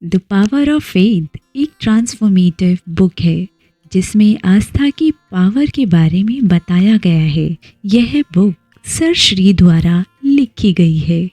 The power of faith एक transformative book है जिसमें आस्था की पावर के बारे में बताया गया है। यह बुक सर श्री द्वारा लिखी गई है।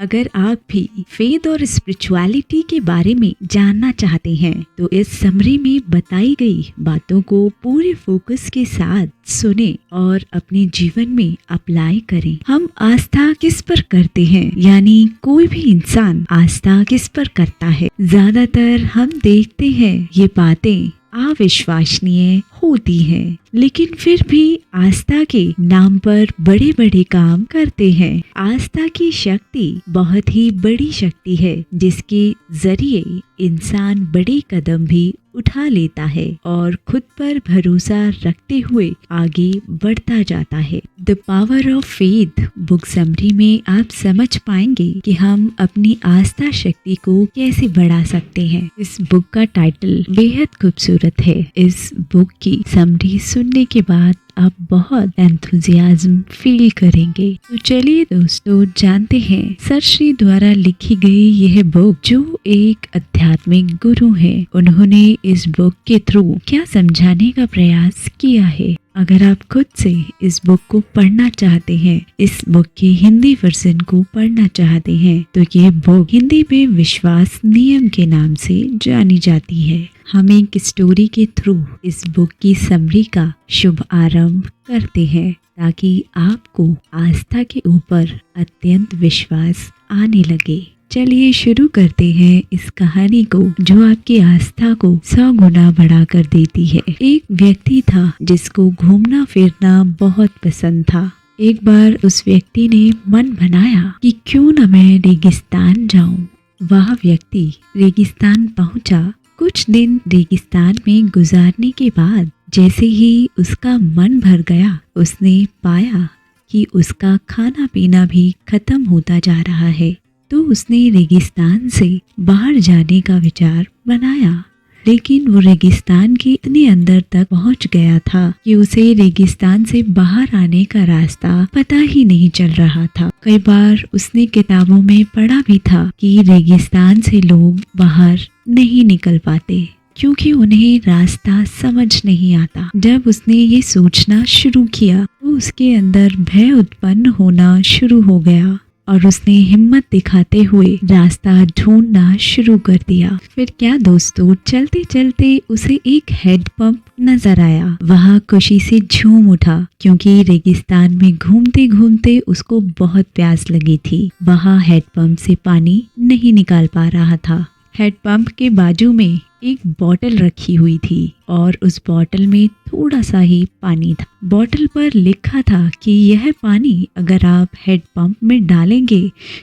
अगर आप भी फेथ और स्पिरिचुअलिटी के बारे में जानना चाहते हैं तो इस समरी में बताई गई बातों को पूरे फोकस के साथ सुने और अपने जीवन में अप्लाई करें। हम आस्था किस पर करते हैं, यानी कोई भी इंसान आस्था किस पर करता है। ज्यादातर हम देखते हैं ये बातें अविश्वसनीय होती हैं, लेकिन फिर भी आस्था के नाम पर बड़े बड़े काम करते हैं। आस्था की शक्ति बहुत ही बड़ी शक्ति है जिसके जरिए इंसान बड़े कदम भी उठा लेता है और खुद पर भरोसा रखते हुए आगे बढ़ता जाता है। The power of faith book summary में आप समझ पाएंगे कि हम अपनी आस्था शक्ति को कैसे बढ़ा सकते हैं। इस बुक का टाइटल बेहद खूबसूरत है। इस बुक की समरी सुनने के बाद आप बहुत एंथुजियाज्म फील करेंगे। तो चलिए दोस्तों, जानते हैं सर श्री द्वारा लिखी गई यह बुक, जो एक आध्यात्मिक गुरु है, उन्होंने इस बुक के थ्रू क्या समझाने का प्रयास किया है। अगर आप खुद से इस बुक को पढ़ना चाहते हैं, इस बुक के हिंदी वर्जन को पढ़ना चाहते हैं, तो ये बुक हिंदी में विश्वास नियम के नाम से जानी जाती है। हम एक स्टोरी के थ्रू इस बुक की समरी का शुभ आरंभ करते हैं ताकि आपको आस्था के ऊपर अत्यंत विश्वास आने लगे। चलिए शुरू करते हैं इस कहानी को, जो आपकी आस्था को 100 गुना बढ़ा कर देती है। एक व्यक्ति था जिसको घूमना फिरना बहुत पसंद था। एक बार उस व्यक्ति ने मन बनाया कि क्यों न मैं रेगिस्तान जाऊं। वह व्यक्ति रेगिस्तान पहुंचा। कुछ दिन रेगिस्तान में गुजारने के बाद जैसे ही उसका मन भर गया, उसने पाया कि उसका खाना पीना भी खत्म होता जा रहा है। तो उसने रेगिस्तान से बाहर जाने का विचार बनाया, लेकिन वो रेगिस्तान के इतने अंदर तक पहुंच गया था कि उसे रेगिस्तान से बाहर आने का रास्ता पता ही नहीं चल रहा था। कई बार उसने किताबों में पढ़ा भी था कि रेगिस्तान से लोग बाहर नहीं निकल पाते क्योंकि उन्हें रास्ता समझ नहीं आता। जब उसने ये सोचना शुरू किया तो उसके अंदर भय उत्पन्न होना शुरू हो गया और उसने हिम्मत दिखाते हुए रास्ता ढूंढना शुरू कर दिया। फिर क्या दोस्तों, चलते चलते उसे एक हैंडपंप नजर आया। वह खुशी से झूम उठा क्योंकि रेगिस्तान में घूमते घूमते उसको बहुत प्यास लगी थी। वह हैंडपंप से पानी नहीं निकाल पा रहा था। हैंडपंप के बाजू में एक बोतल रखी हुई थी और उस बोतल में थोड़ा सा ही पानी था। बोतल पर लिखा था कि यह पानी अगर आप हैंडपंप में डालेंगे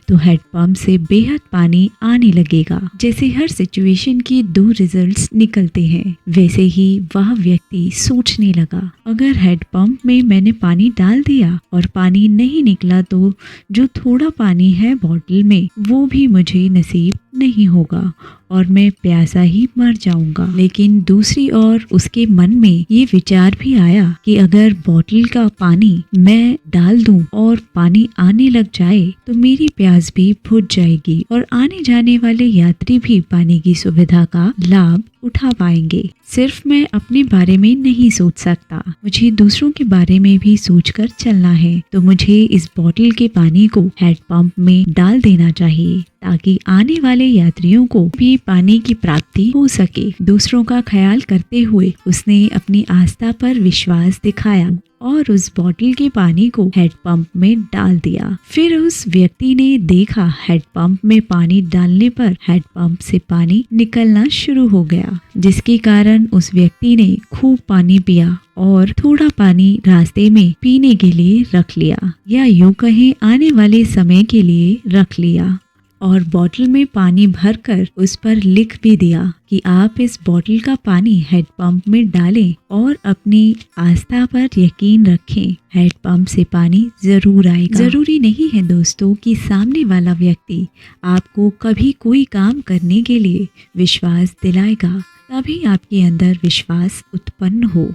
तो हैंडपंप से बेहद पानी आने लगेगा। जैसे हर सिचुएशन के 2 रिजल्ट्स निकलते हैं, वैसे ही वह व्यक्ति सोचने लगा, अगर हैंडपंप में मैंने पानी डाल दिया और पानी नहीं निकला तो जो थोड़ा पानी है बोतल में वो भी मुझे नसीब नहीं होगा और मैं प्यासा ही मर जाऊंगा। लेकिन दूसरी ओर उसके मन में ये विचार भी आया कि अगर बोतल का पानी मैं डाल दूं और पानी आने लग जाए तो मेरी प्यास भी बुझ जाएगी और आने जाने वाले यात्री भी पानी की सुविधा का लाभ उठा पाएंगे। सिर्फ मैं अपने बारे में नहीं सोच सकता, मुझे दूसरों के बारे में भी सोचकर चलना है। तो मुझे इस बोतल के पानी को हैंडपंप में डाल देना चाहिए ताकि आने वाले यात्रियों को भी पानी की प्राप्ति हो सके। दूसरों का ख्याल करते हुए उसने अपनी आस्था पर विश्वास दिखाया और उस बोतल के पानी को हैंडपंप में डाल दिया। फिर उस व्यक्ति ने देखा हैंडपंप में पानी डालने पर हैंडपंप से पानी निकलना शुरू हो गया, जिसके कारण उस व्यक्ति ने खूब पानी पिया और थोड़ा पानी रास्ते में पीने के लिए रख लिया, या यूं कहें आने वाले समय के लिए रख लिया। और बोतल में पानी भरकर उस पर लिख भी दिया कि आप इस बोतल का पानी हैंडपंप में डालें और अपनी आस्था पर यकीन रखें, हैंडपंप से पानी जरूर आएगा। जरूरी नहीं है दोस्तों कि सामने वाला व्यक्ति आपको कभी कोई काम करने के लिए विश्वास दिलाएगा, तभी आपके अंदर विश्वास उत्पन्न हो।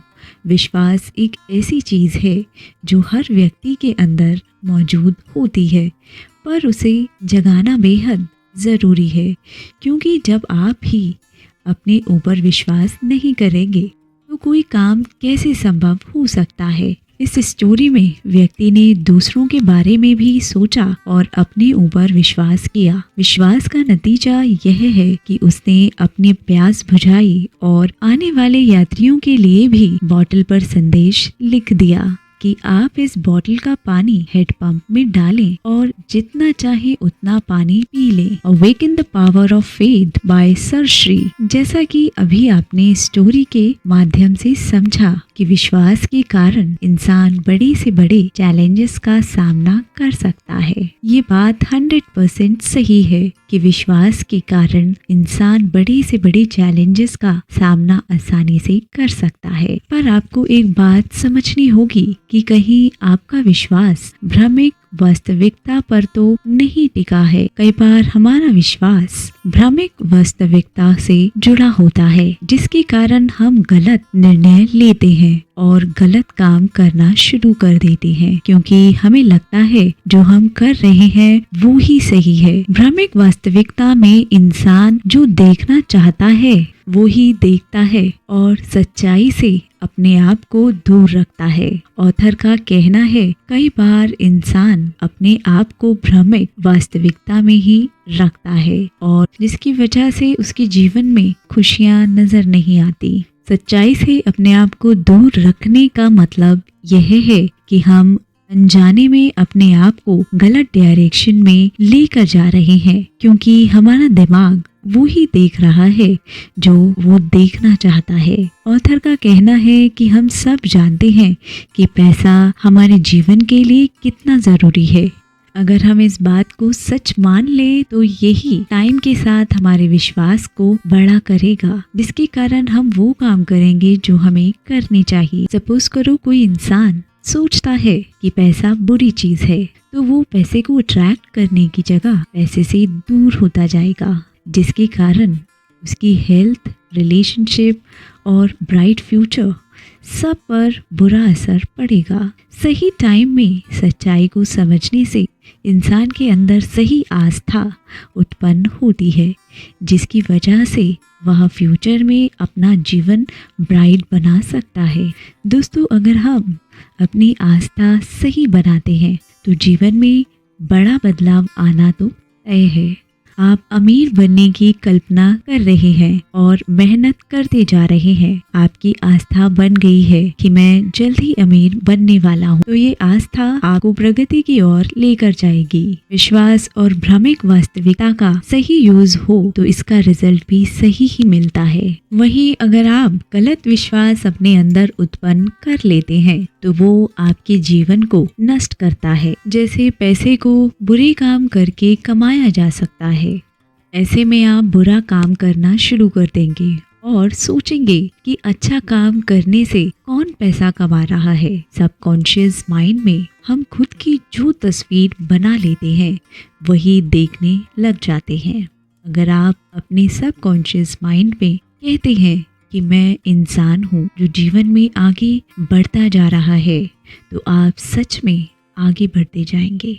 विश्वास एक ऐसी चीज है जो हर व्यक्ति के अंदर मौजूद होती है, पर उसे जगाना बेहद ज़रूरी है, क्योंकि जब आप ही अपने ऊपर विश्वास नहीं करेंगे तो कोई काम कैसे संभव हो सकता है। इस स्टोरी में व्यक्ति ने दूसरों के बारे में भी सोचा और अपने ऊपर विश्वास किया। विश्वास का नतीजा यह है कि उसने अपनी प्यास बुझाई और आने वाले यात्रियों के लिए भी बोतल पर संदेश लिख दिया कि आप इस बोतल का पानी हेडपंप में डालें और जितना चाहे उतना पानी पी लें। Awaken the power of faith bye sir Shri. जैसा कि अभी आपने स्टोरी के माध्यम से समझा कि विश्वास के कारण इंसान बड़े से बड़े चैलेंजेस का सामना कर सकता है। ये बात 100% सही है कि विश्वास के कारण इंसान बड़े से बड़े चैलेंजेस का सामना आसानी से कर सकता है। पर आपको एक बात समझनी होगी कि कहीं आपका विश्वास भ्रमिक वास्तविकता पर तो नहीं टिका है। कई बार हमारा विश्वास भ्रमिक वास्तविकता से जुड़ा होता है, जिसके कारण हम गलत निर्णय लेते हैं और गलत काम करना शुरू कर देते हैं, क्योंकि हमें लगता है जो हम कर रहे हैं वो ही सही है। भ्रमिक वास्तविकता में इंसान जो देखना चाहता है वो ही देखता है और सच्चाई से अपने आप को दूर रखता है। ऑथर का कहना है, कई बार इंसान अपने आप को भ्रमिक वास्तविकता में ही रखता है और जिसकी वजह से उसके जीवन में खुशियां नजर नहीं आती। सच्चाई से अपने आप को दूर रखने का मतलब यह है कि हम अनजाने में अपने आप को गलत डायरेक्शन में लेकर जा रहे हैं, क्योंकि हमारा दिमाग वो ही देख रहा है जो वो देखना चाहता है। ऑथर का कहना है कि हम सब जानते हैं कि पैसा हमारे जीवन के लिए कितना ज़रूरी है। अगर हम इस बात को सच मान ले तो यही टाइम के साथ हमारे विश्वास को बड़ा करेगा, जिसके कारण हम वो काम करेंगे जो हमें करने चाहिए। सपोज करो कोई इंसान सोचता है कि पैसा बुरी चीज है, तो वो पैसे को अट्रैक्ट करने की जगह पैसे से दूर होता जाएगा, जिसके कारण उसकी हेल्थ, रिलेशनशिप और ब्राइट फ्यूचर सब पर बुरा असर पड़ेगा। सही टाइम में सच्चाई को समझने से इंसान के अंदर सही आस्था उत्पन्न होती है, जिसकी वजह से वह फ्यूचर में अपना जीवन ब्राइट बना सकता है। दोस्तों, अगर हम अपनी आस्था सही बनाते हैं तो जीवन में बड़ा बदलाव आना तो तय है। आप अमीर बनने की कल्पना कर रहे हैं और मेहनत करते जा रहे हैं। आपकी आस्था बन गई है कि मैं जल्द ही अमीर बनने वाला हूँ, तो ये आस्था आपको प्रगति की ओर लेकर जाएगी। विश्वास और भ्रमिक वास्तविकता का सही यूज हो तो इसका रिजल्ट भी सही ही मिलता है। वहीं अगर आप गलत विश्वास अपने अंदर उत्पन्न कर लेते हैं तो वो आपके जीवन को नष्ट करता है। जैसे पैसे को बुरे काम करके कमाया जा सकता है, ऐसे में आप बुरा काम करना शुरू कर देंगे और सोचेंगे कि अच्छा काम करने से कौन पैसा कमा रहा है। सबकॉन्शियस माइंड में हम खुद की जो तस्वीर बना लेते हैं वही देखने लग जाते हैं। अगर आप अपने सबकॉन्शियस माइंड में कहते हैं कि मैं इंसान हूँ जो जीवन में आगे बढ़ता जा रहा है, तो आप सच में आगे बढ़ते जाएंगे।